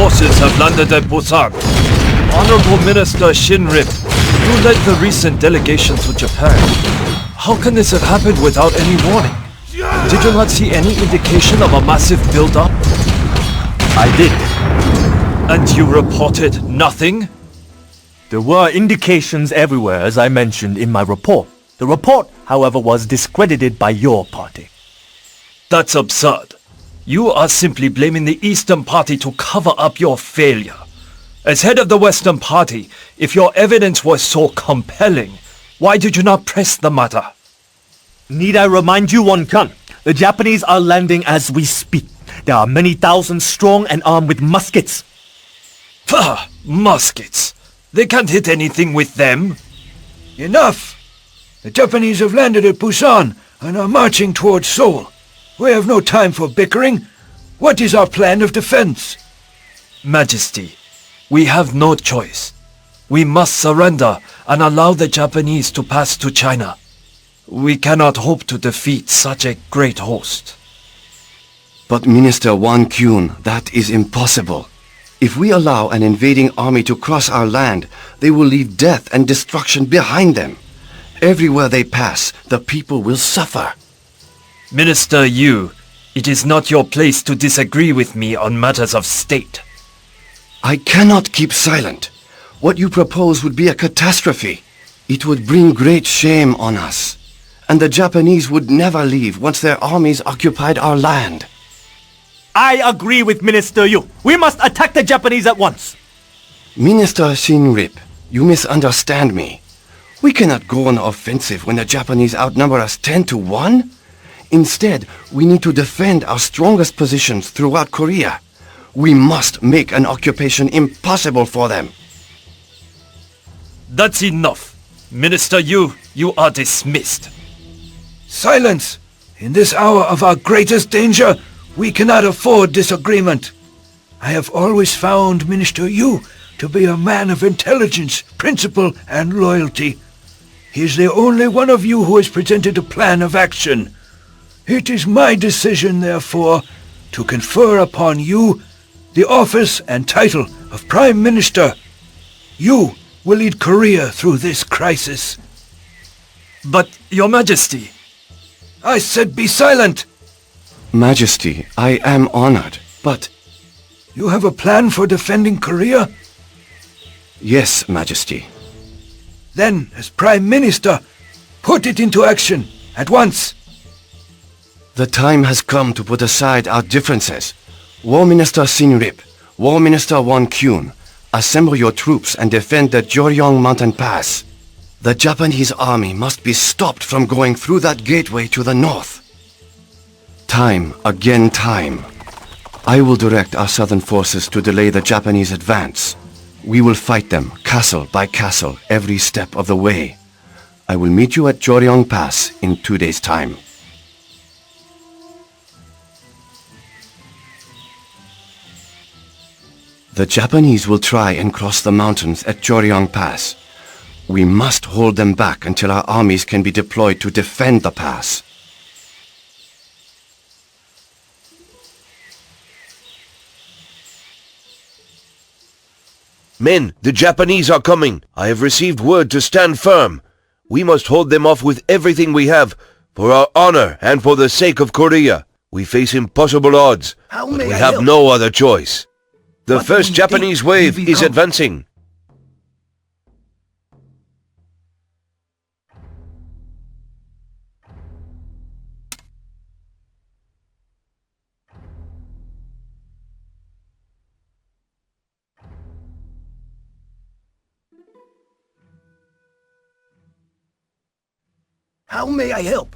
forces have landed at Busan. Honorable Minister Shinrip, you led the recent delegation to Japan. How can this have happened without any warning? Did you not see any indication of a massive build-up? I did. And you reported nothing? There were indications everywhere, as I mentioned in my report. The report, however, was discredited by your party. That's absurd. You are simply blaming the Eastern Party to cover up your failure. As head of the Western Party, if your evidence was so compelling, why did you not press the matter? Need I remind you, Won-kun? The Japanese are landing as we speak. There are many thousands strong and armed with muskets. Pah! Muskets. They can't hit anything with them. Enough! The Japanese have landed at Busan and are marching towards Seoul. We have no time for bickering. What is our plan of defense? Majesty, we have no choice. We must surrender and allow the Japanese to pass to China. We cannot hope to defeat such a great host. But Minister Won Kyun, that is impossible. If we allow an invading army to cross our land, they will leave death and destruction behind them. Everywhere they pass, the people will suffer. Minister Yu, it is not your place to disagree with me on matters of state. I cannot keep silent. What you propose would be a catastrophe. It would bring great shame on us. And the Japanese would never leave once their armies occupied our land. I agree with Minister Yu. We must attack the Japanese at once. Minister Shinrip, you misunderstand me. We cannot go on offensive when the Japanese outnumber us 10-1. Instead, we need to defend our strongest positions throughout Korea. We must make an occupation impossible for them. That's enough. Minister Yu, you are dismissed. Silence! In this hour of our greatest danger, we cannot afford disagreement. I have always found Minister Yu to be a man of intelligence, principle, and loyalty. He is the only one of you who has presented a plan of action. It is my decision, therefore, to confer upon you the office and title of Prime Minister. You will lead Korea through this crisis. But, Your Majesty... I said be silent! Majesty, I am honored, but... You have a plan for defending Korea? Yes, Majesty. Then, as Prime Minister, put it into action, at once. The time has come to put aside our differences. War Minister Shinrip, War Minister Won Kyun, assemble your troops and defend the Joryong Mountain Pass. The Japanese army must be stopped from going through that gateway to the north. Time, again time. I will direct our southern forces to delay the Japanese advance. We will fight them, castle by castle, every step of the way. I will meet you at Joryong Pass in 2 days' time. The Japanese will try and cross the mountains at Joryong Pass. We must hold them back until our armies can be deployed to defend the pass. Men, the Japanese are coming. I have received word to stand firm. We must hold them off with everything we have, for our honor and for the sake of Korea. We face impossible odds, but we have no other choice. The first Japanese wave is advancing. How may I help?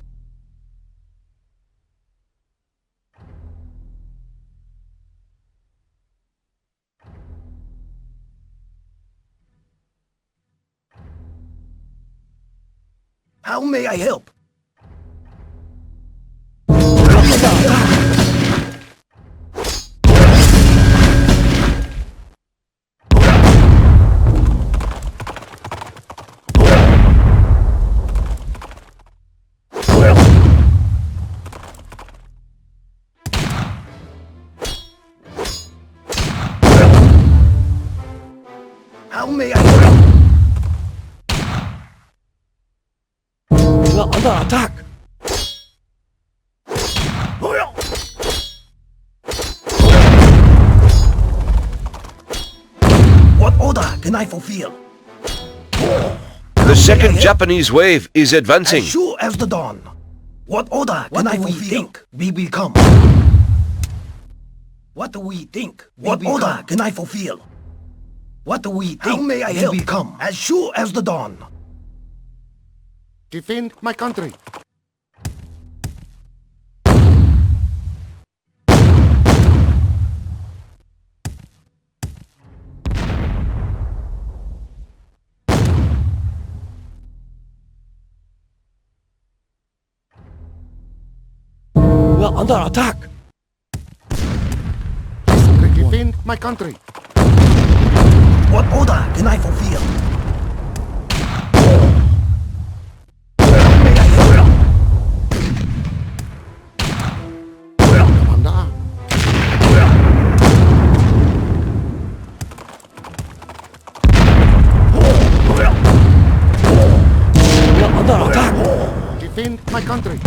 How may I help? may I help? We are under attack. What order can I fulfill? The second Japanese wave is advancing. As sure as the dawn. What order can I fulfill? We will come. What do we think? What order can I fulfill? What do we think? How may I help? We will come. As sure as the dawn. Defend my country. We are under attack. Defend my country. What order can I fulfill? Commander. We are under attack. Defend my country.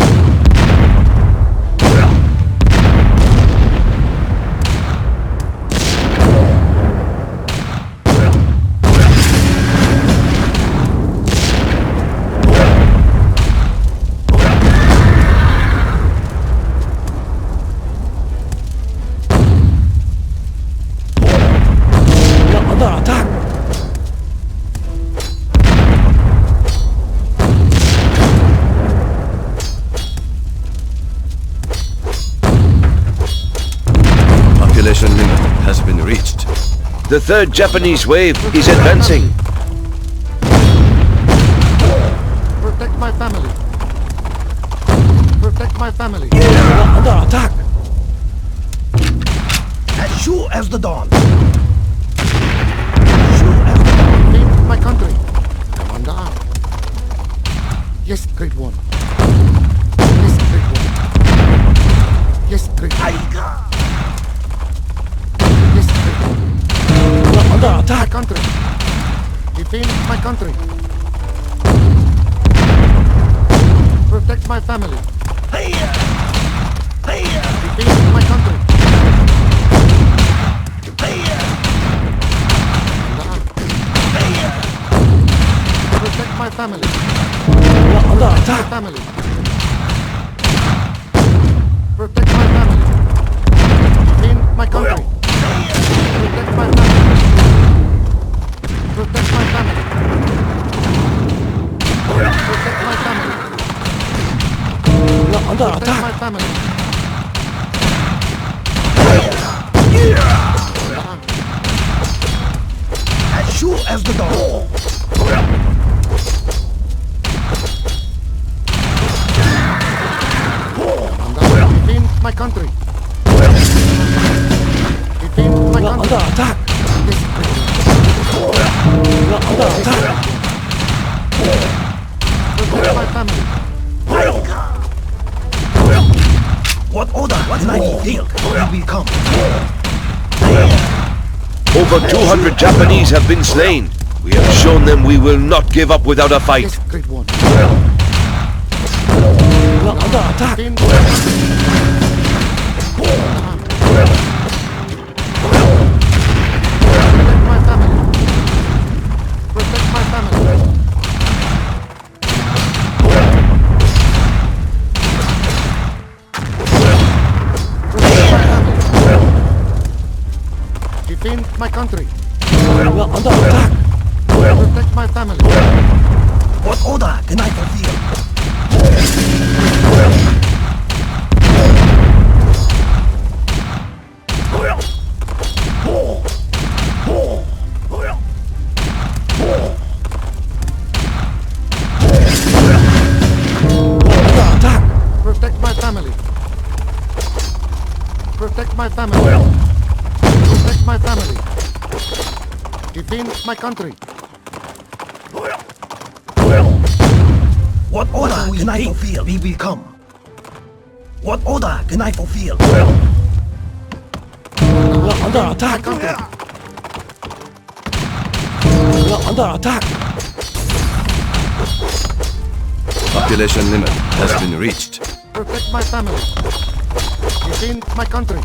We are under attack. Population limit has been reached. The third Japanese wave is advancing. Protect my family. Protect my family. We are under attack. As sure as the dawn. As sure as the dawn. Defend my country. Commander. Yes, great one. Yes, great one. Yes, great one. Yes, great one. We are under My attack. country. Defend my country. Protect my family. Defend my country. Protect my family. We are under attack. Family. Protect my family. Defend my country. Protect my family. Protect my family. Protect my family. We are under Protect attack. my family. As sure as the dawn. Defend my country. Defend my We are country. under attack. Yes, We are under attack. protect my family. What order can I fulfill? We will come. Over 200 Japanese have been slain. We have shown them we will not give up without a fight. Yes, great one. We are under attack. Defend my family. Protect my family. Defend my country. We are under attack. Protect my family. What order can I fulfill? Under attack. Protect my family. Protect my family. Protect my family. Defend my country. What order can I fulfill? We will come. What order can I fulfill? We are under My attack. country. under attack. Population limit has been reached. Protect my family. Defend my country.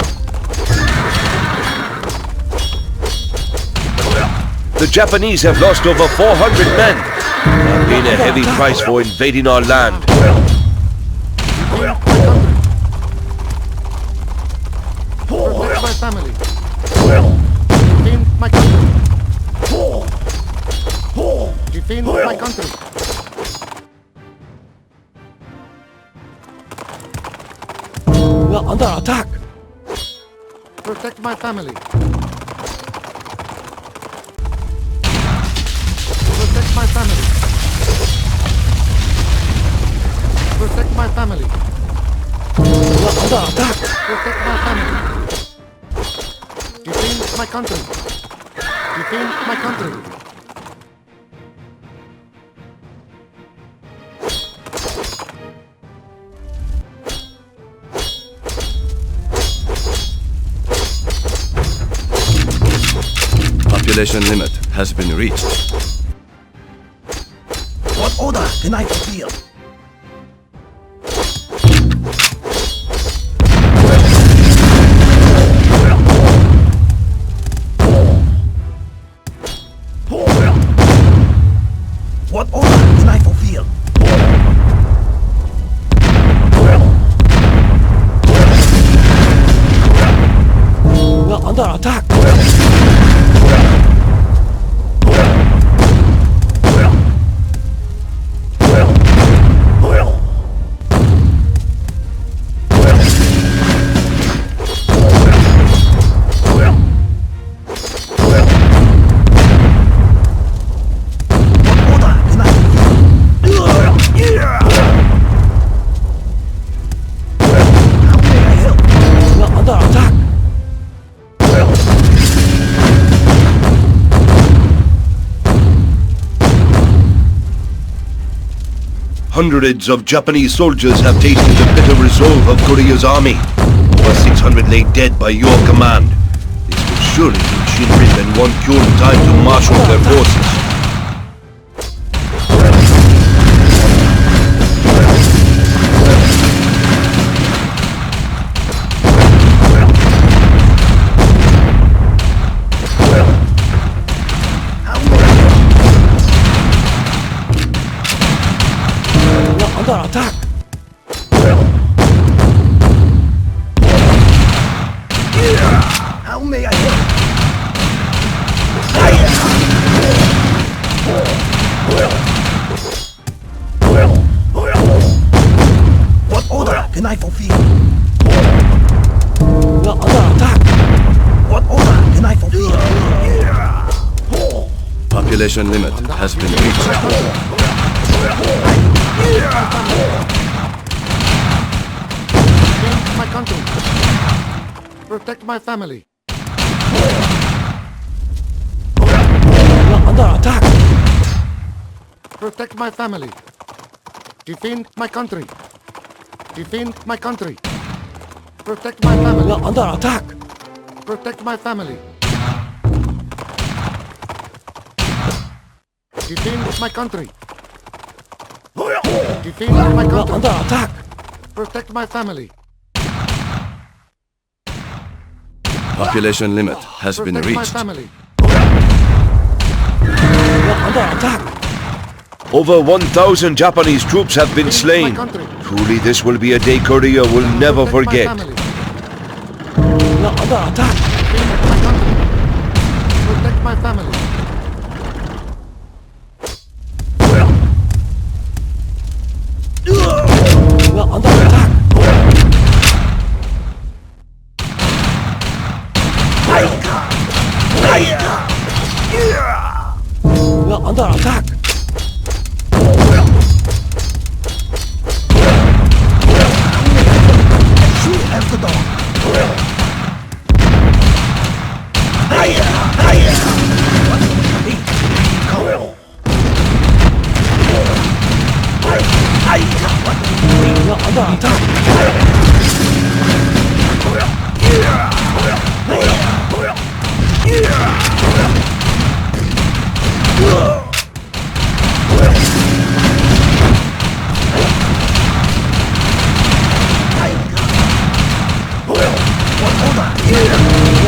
The Japanese have lost over 400 men. They're paying a heavy price for invading our land. Protect my family. Defend my country. Defend my country. We are under attack. Protect my family. Protect my family. Protect my family. We are under attack. Protect my family. Defend my country. Defend my country. Population limit has been reached. What order can I fulfill? What order can I fulfill? We are under attack. We are under attack. Hundreds of Japanese soldiers have tasted the bitter resolve of Korea's army. Over 600 lay dead by your command. This will surely give Shinrip and Won-kyun time to marshal their forces. We are under attack. How may I help? What order can I fulfill? We are under attack. What order can I fulfill? Population limit has been reached. Defend my country. Protect my family. We are under attack. Protect my family. Defend my country. Defend my country. Protect my We family. are under attack. Protect my family. Defend my country. Defend my We are country. under attack. Protect my family. Population limit has been Protect my reached. family. We are under attack. Over 1,000 Japanese troops have been slain. Truly, this will be a day Korea will never Protect my forget. family. We are under attack. Defend my country. Protect my family. We are under attack. We are under attack. Shoot after dawn. We are under attack.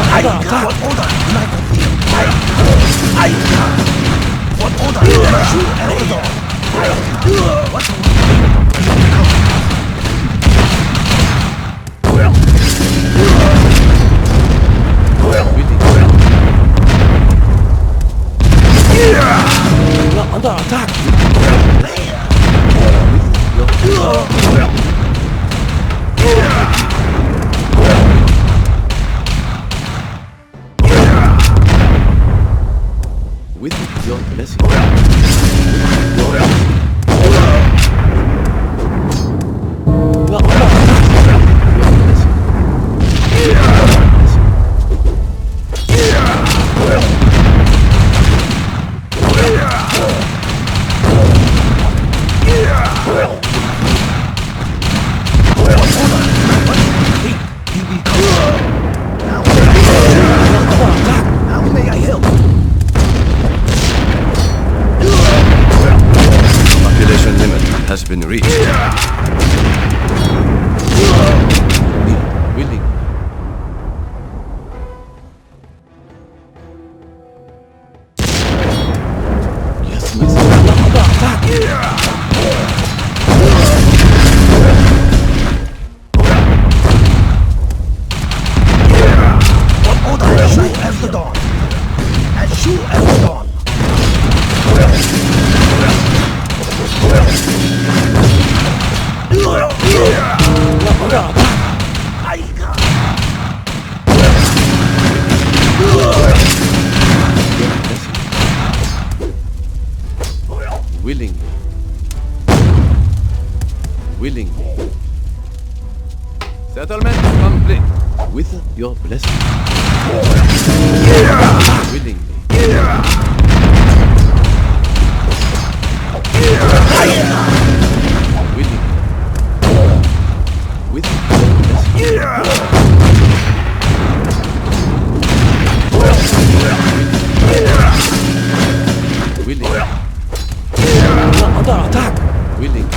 What order can I fulfill? What order can I shoot at the door? What do we Under attack! With your blessing. How may I help? Population limit has been reached. Willing. Yes, Mr. Under attack! What order can I shoot as the dawn? As shoot as the dawn. Under attack! Willing. Willing. Settlement complete. With your blessing. Willingly. Willingly. With your blessing. Willing. Under attack. Willing.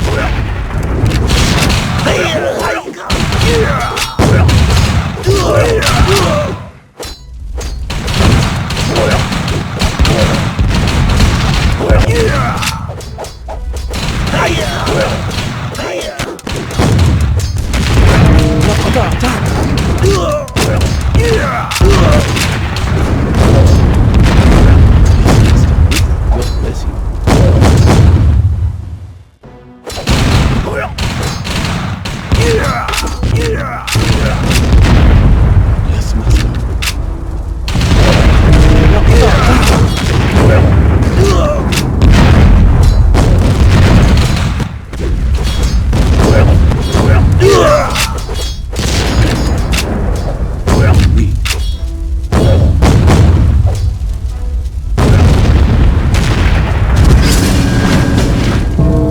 Under attack. Your blessing. Yes, master.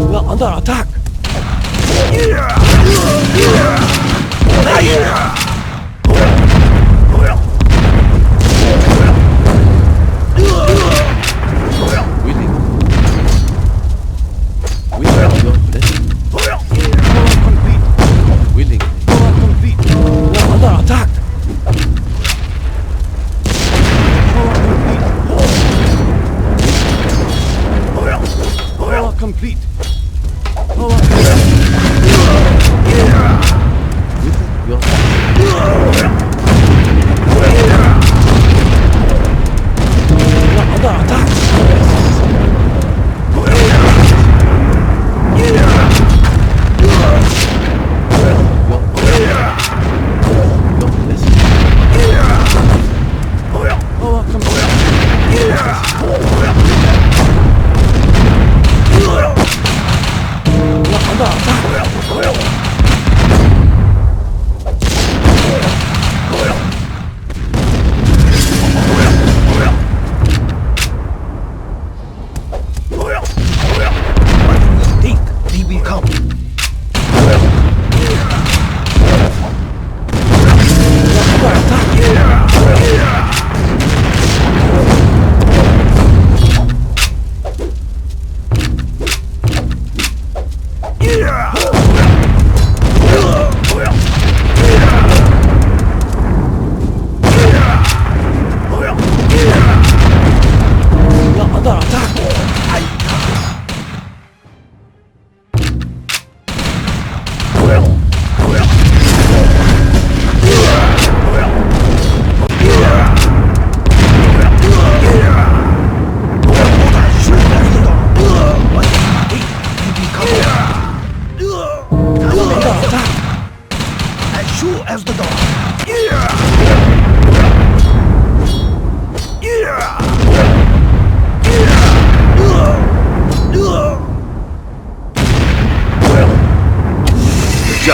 We are under attack. Willing. With your blessing. Complete. Willing. Complete. We are under attack. Power complete. Power complete. With your under attack. Your blessing. Power complete.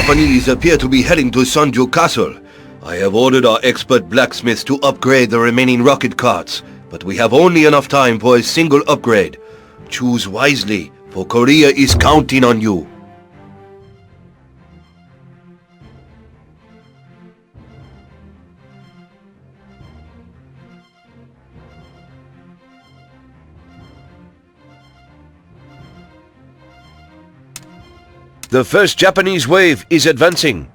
Japanese appear to be heading to Sonju Castle. I have ordered our expert blacksmiths to upgrade the remaining rocket carts, but we have only enough time for a single upgrade. Choose wisely, for Korea is counting on you. The first Japanese wave is advancing.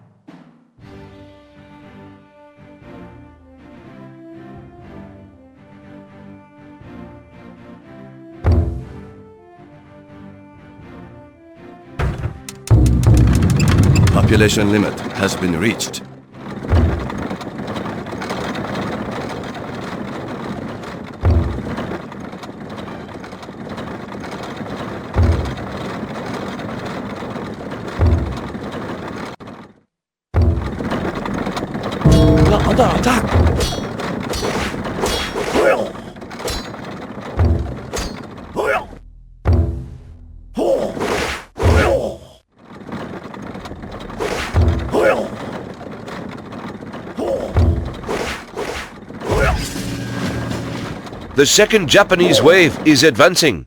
Population limit has been reached. Under attack! The second Japanese wave is advancing.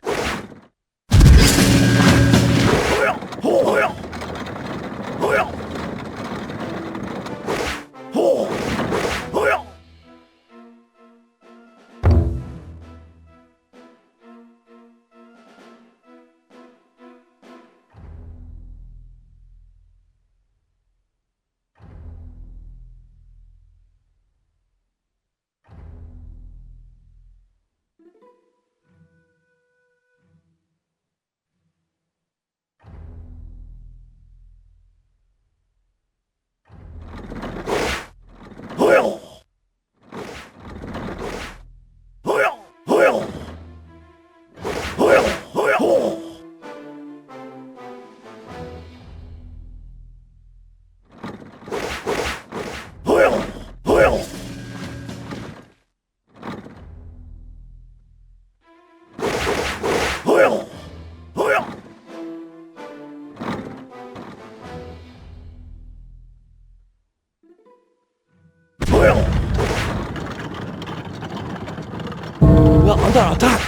Under attack!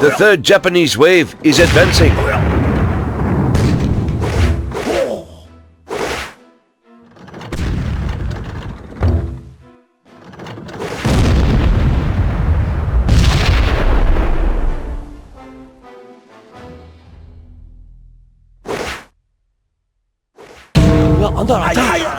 The third Japanese wave is advancing. Under attack!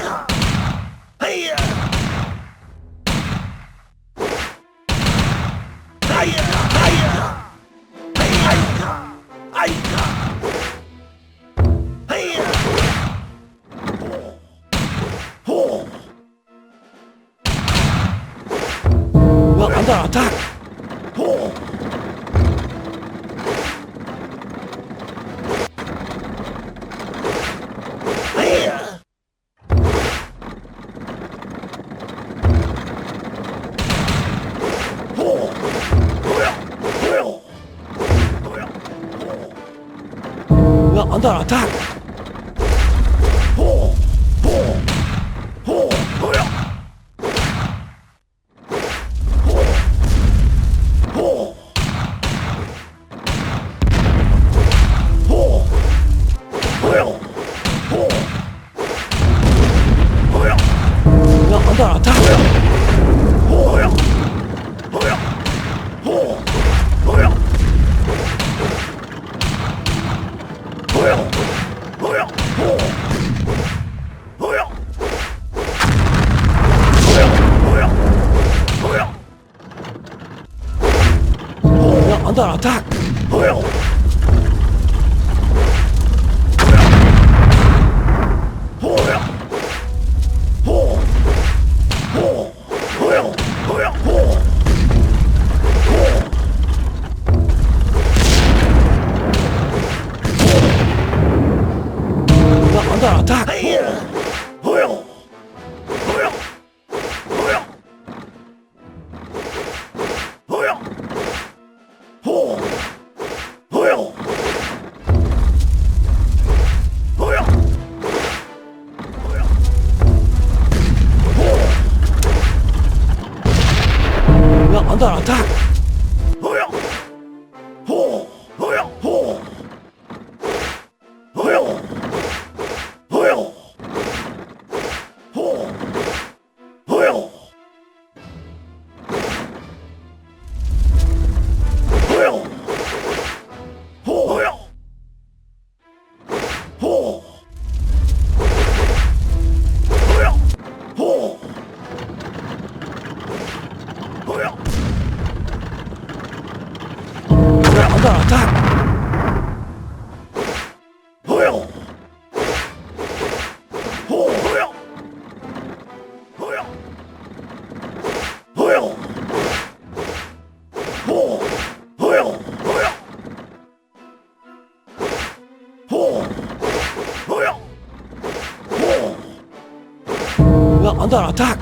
Under attack! Under attack! Under attack! Under attack! Under attack! attack! Under attack! We are under attack!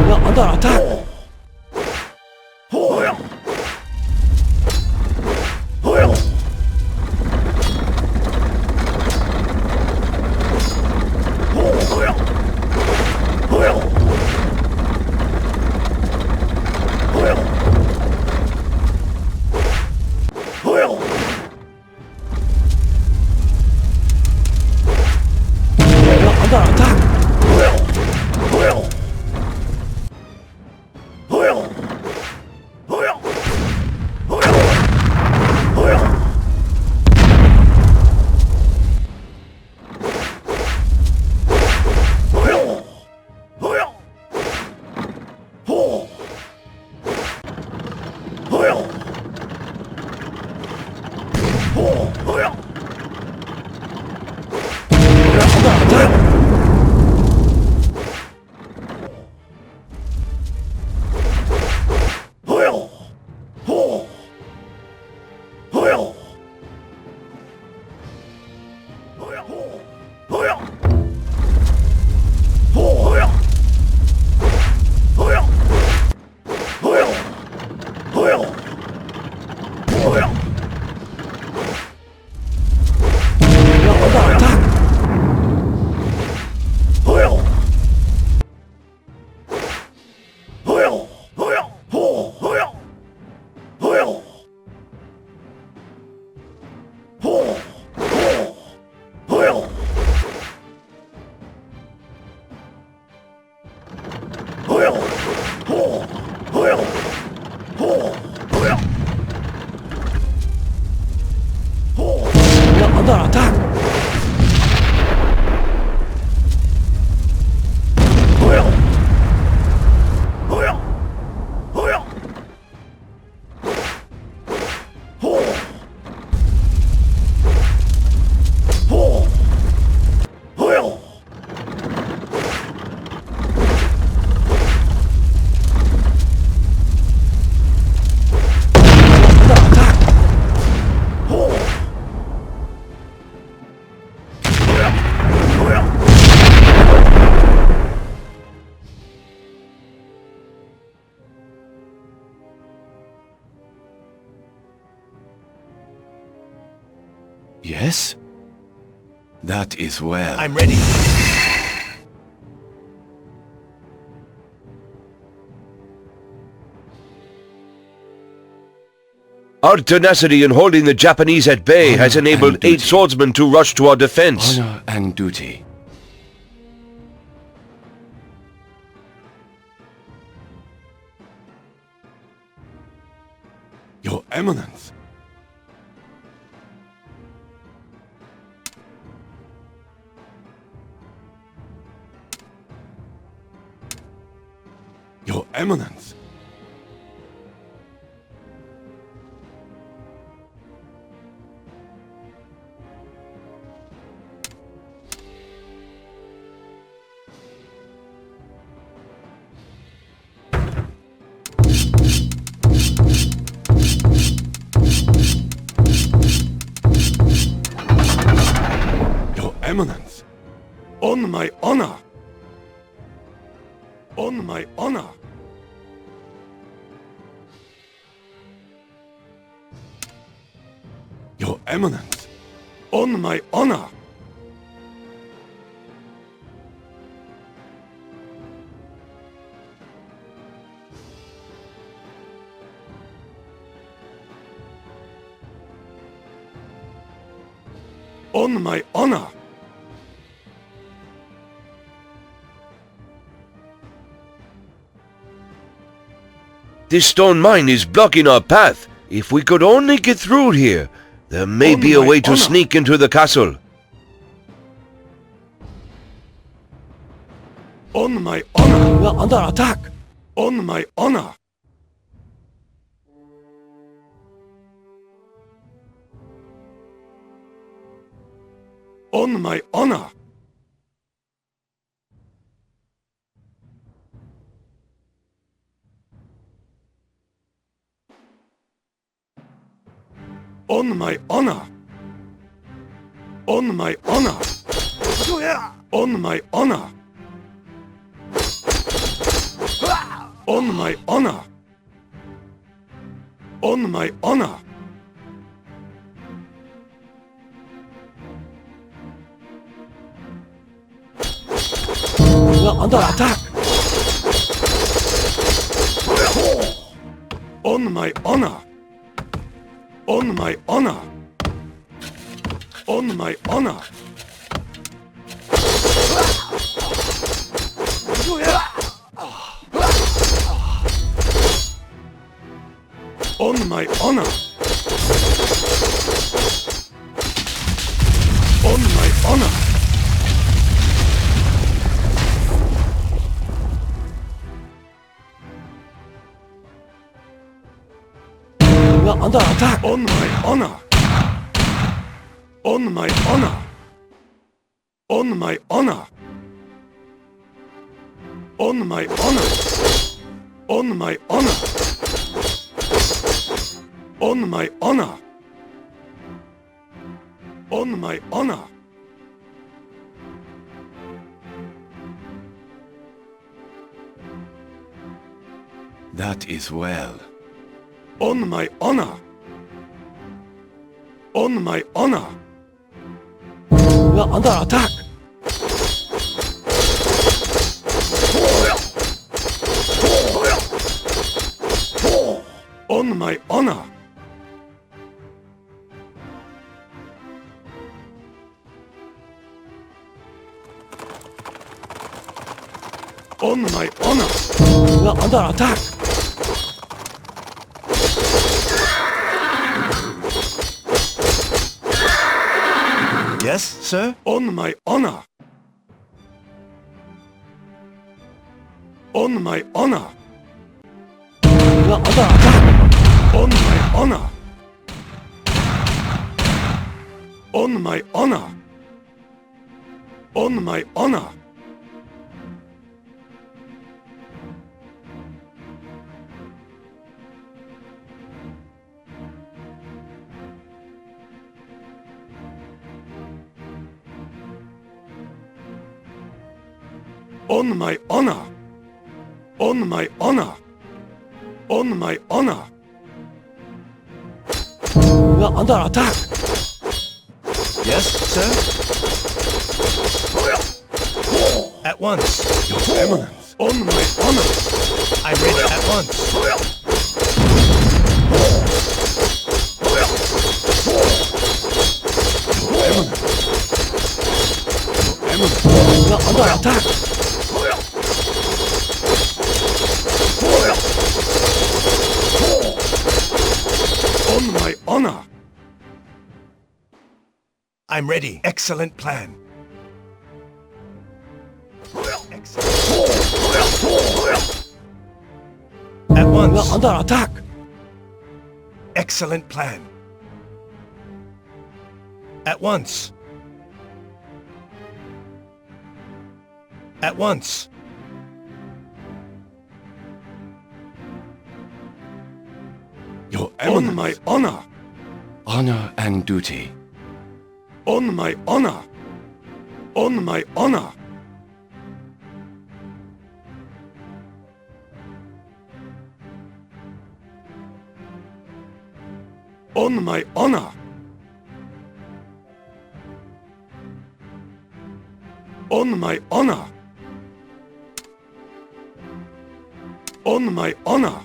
We are under attack! We are under attack! We are under attack! Yes? That is well. I'm ready. Our tenacity in holding the Japanese at bay has Honor enabled and 8 duty. swordsmen to rush to our defense. Honor and duty. Your Eminence. Your Eminence. Your Eminence. On my honor. On my honor. Your Eminence. On my honor. On my honor. This stone mine is blocking our path. If we could only get through here, there may On be a my way to honor. sneak into the castle. On my honor. We are under attack. On my honor. On my honor. On my honor. On my honor. On my honor. On my honor. On my honor. We are under attack. On my honor. On my honor. On my honor. On my honor. On my honor. We are under attack. On my honor. On my honor. On my honor. On my honor. On my honor. On my honor. On my honor. That is well. On my honor. On my honor. We are under attack. On my honor. On my honor. We are under attack. Yes, sir? On my honor. On my honor. We are under attack. On my honor. On my honor. On my honor. On my honor. On my honor. On my honor. We are under attack. Yes, sir? At once. Your Eminence. On my honor. I'm ready at once. Your Eminence. Your Eminence. We are under attack. On my honor. I'm ready. Excellent plan. At We once. are under attack. Excellent plan. At once. At once. Your Eminence. On my honor. Honor and duty. On my honor. On my honor. On my honor. On my honor. On my honor.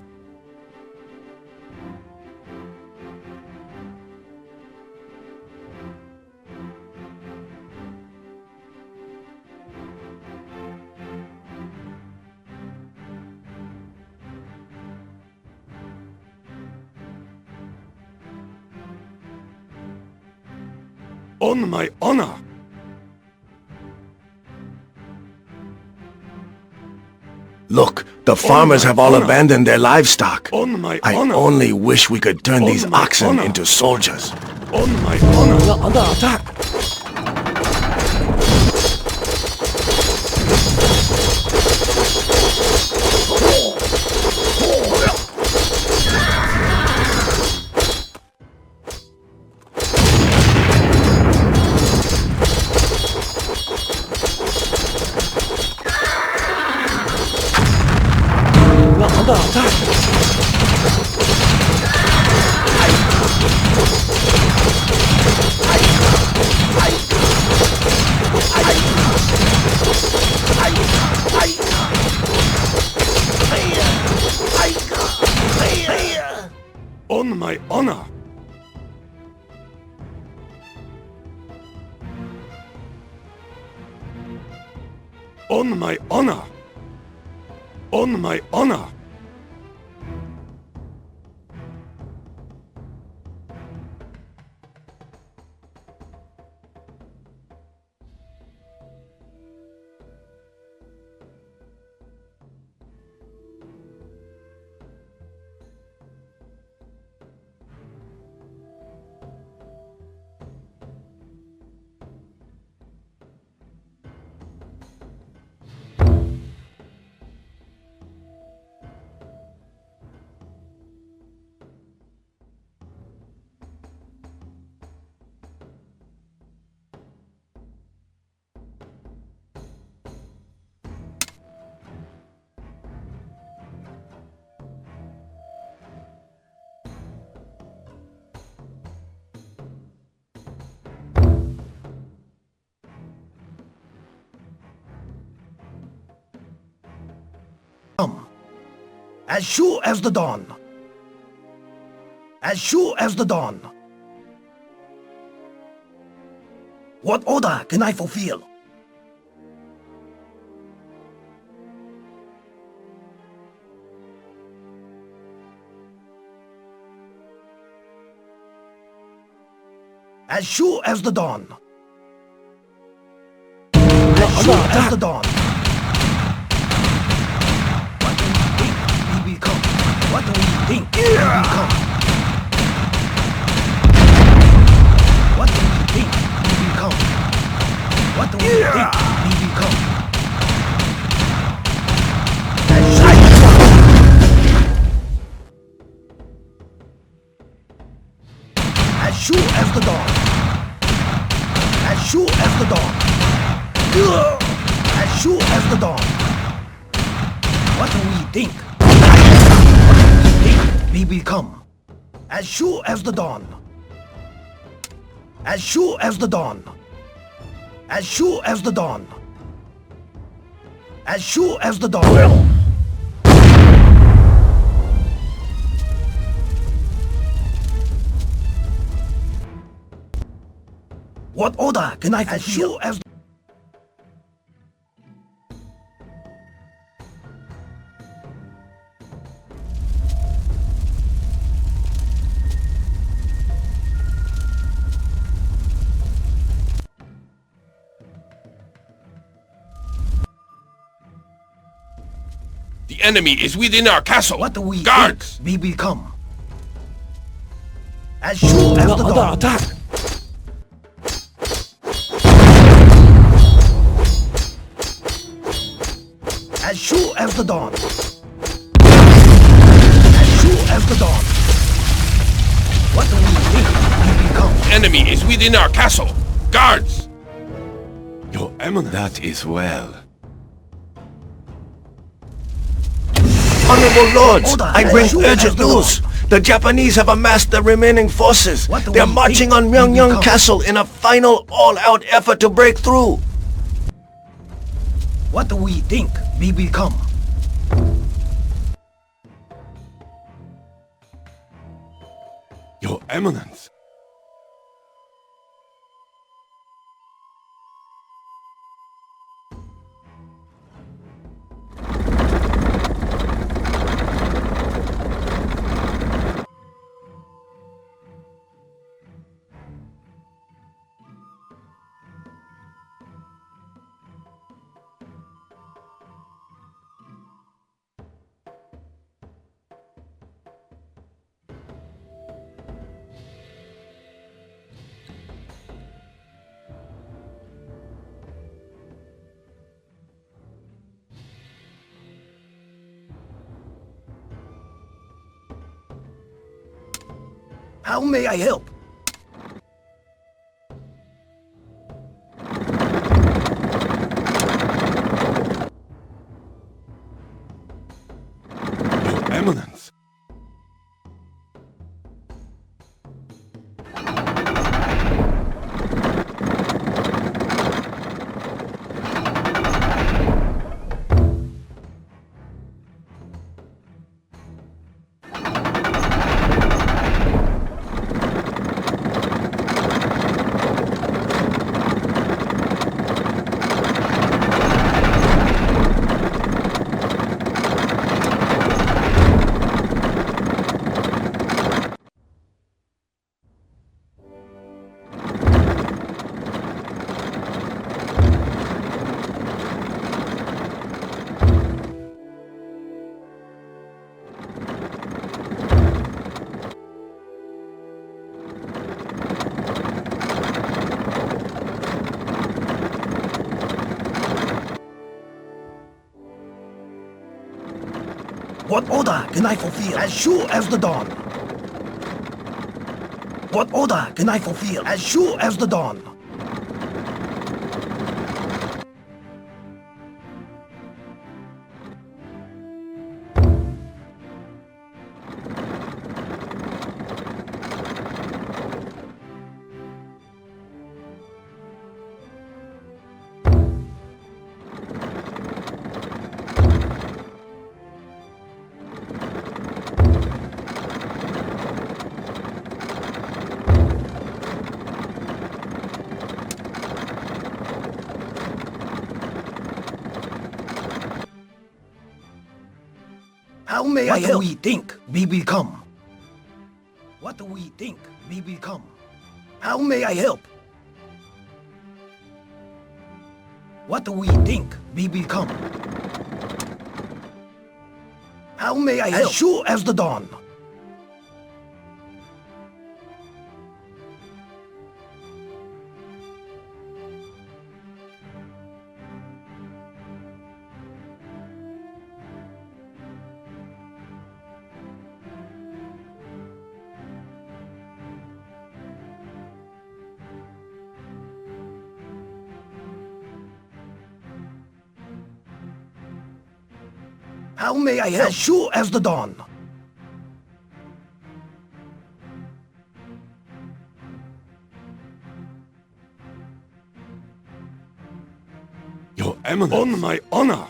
On my honor. Look, the farmers have all abandoned their livestock. On my I honor. only wish we could turn these my oxen honor. into soldiers. On my honor. We are under attack. We are under attack. On my honor. On my honor. On my honor. Come. As sure as the dawn. As sure as the dawn. What order can I fulfill? As sure as the dawn. As sure as the dawn. What do we think we become? What do we think we become? What do we think we become? As sure as the dawn. As sure as the dawn. As sure as the dawn. What do we think? We become. As sure as the dawn. As sure as the dawn. As sure as the dawn. As sure as the dawn. What order can I fulfill? As sure as The enemy is within our castle. what do we Guards! think we become? As sure as We are the under dawn. attack. As sure as the dawn. As sure as the dawn. What do we think we become? Enemy is within our castle. Guards! Your Eminence. That is well. Honorable Lords, I bring urgent news. The Japanese have amassed the remaining forces. What do They're we marching think on we Myeongnyang become? Castle in a final all-out effort to break through. What do we think we become? Your Eminence. How may I help? Your Eminence. What order can I fulfill as sure as the dawn? What order can I fulfill as sure as the dawn? How may I help? What do we think we become? What do we think we become? How may I help? What do we think we become? How may I help? As sure as the dawn. How may I help? As sure as the dawn. Your Eminence. On my honor.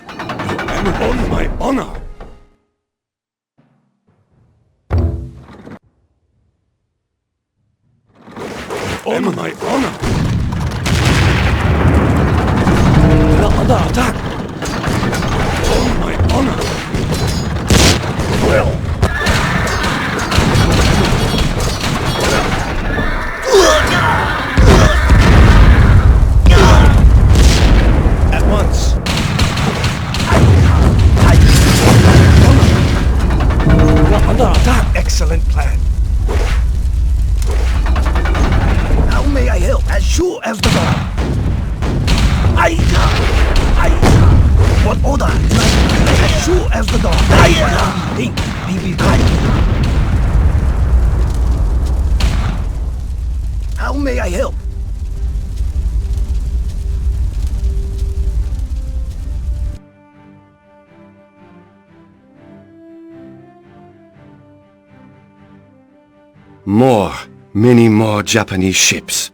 Your Eminence. On my honor. On my honor. They're under attack. On my honor. Well. At once. They're under attack. Excellent plan. How may I help? As sure as the dawn. What order can I fulfill? As sure as the dawn. What do we think we become? How may I help? Many more Japanese ships.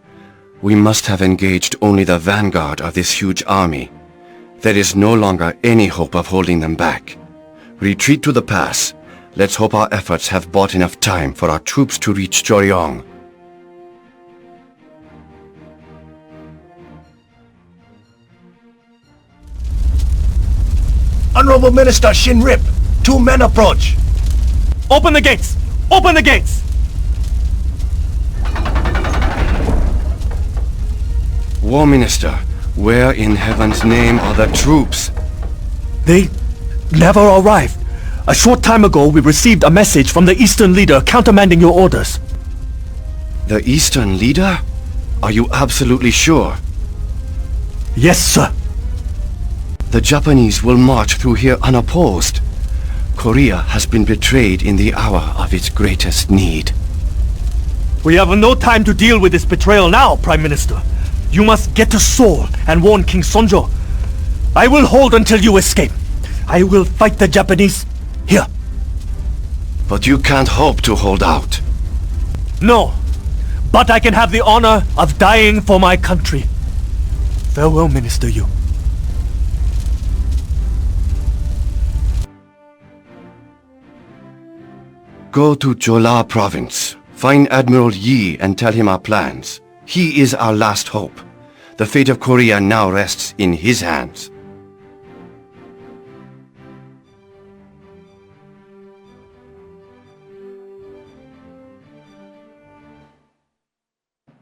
We must have engaged only the vanguard of this huge army. There is no longer any hope of holding them back. Retreat to the pass. Let's hope our efforts have bought enough time for our troops to reach Joryong. Honorable Minister Shinrip, 2 men approach. Open the gates! Open the gates! War Minister, where in heaven's name are the troops? They never arrived. A short time ago, we received a message from the Eastern leader countermanding your orders. The Eastern leader? Are you absolutely sure? Yes, sir. The Japanese will march through here unopposed. Korea has been betrayed in the hour of its greatest need. We have no time to deal with this betrayal now, Prime Minister. You must get to Seoul and warn King Sonjo. I will hold until you escape. I will fight the Japanese here. But you can't hope to hold out. No, but I can have the honor of dying for my country. Farewell, Minister Yu. Go to Jola province. Find Admiral Yi and tell him our plans. He is our last hope. The fate of Korea now rests in his hands.